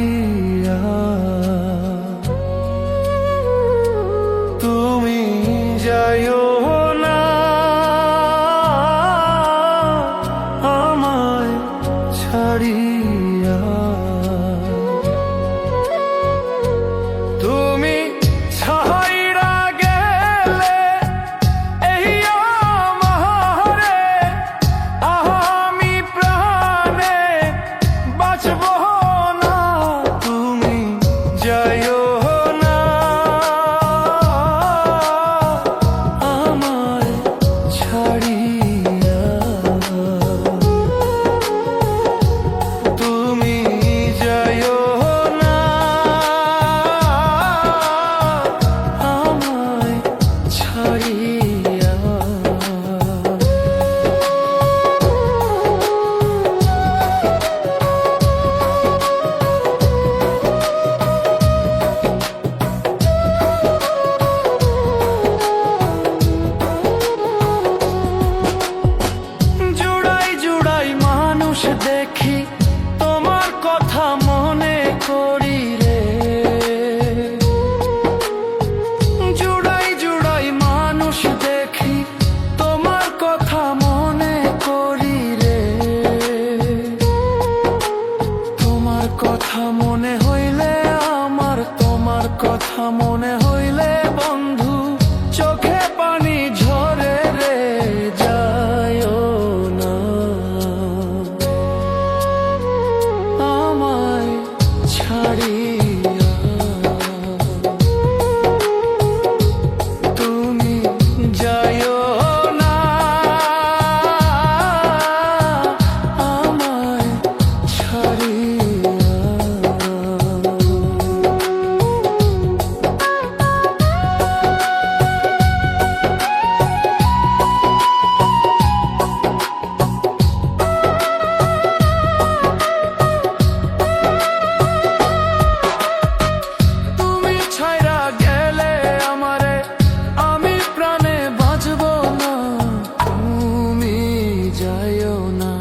ছাড়িয়া তুমি যাইও না, আমায় ছাড়িয়া। তুমি ছাইরা গেলে এই আমারে, আমি প্রাণে বাঁচব না। তুমি যাইও না, আমায় ছাড়িয়া। তুমি যাইও না, আমায় ছাড়িয়া। জুড়াই জুড়াই মানুষ দেখি, তোমার কথা মনে করি রে। জুড়াই জুড়াই মানুষ দেখি, তোমার কথা মনে করি রে। তোমার কথা মনে হইলে আমার, তোমার কথা মনে হইলে বন্ধু চোখে পানি ঝরে রে। যাইও না, আমায় ছাড়িয়া। তুমি যাইও না, আমায় ছাড়িয়া। তুমি ছাইরা গেলে আমারে, আমি প্রাণে বাঁচব না। তুমি যাইও না,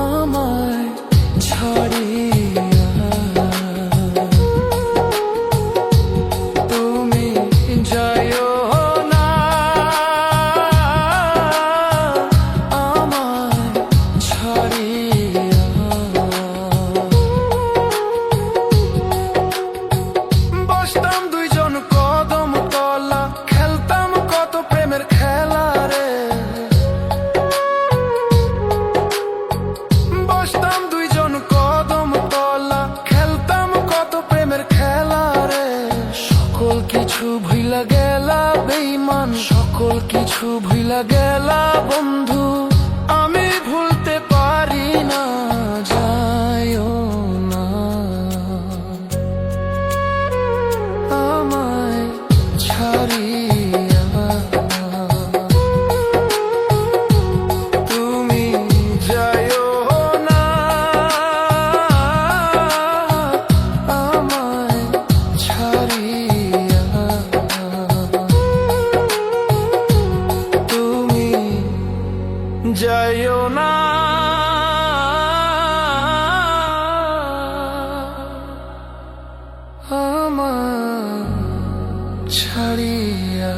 আমায় ছাড়িয়া। তুমি যাইও না, আমায় ছাড়িয়া। বসতাম দুইজন কদম তলা, খেলতাম কত প্রেমের খেলা রে। বসতাম দুইজন কদম তলা, খেলতাম কত প্রেমের খেলা রে। সকল কিছু ভুইলা গেলা বেঈমান, সকল কিছু ভুইলা গেলা বন্ধু, আমি ভুলতে পারি না। যাইও না, আমায় ছাড়িয়া। তুমি যাইও না, আমায় ছাড়িয়া। তুমি যাইও না, আমায় ছাড়িয়া।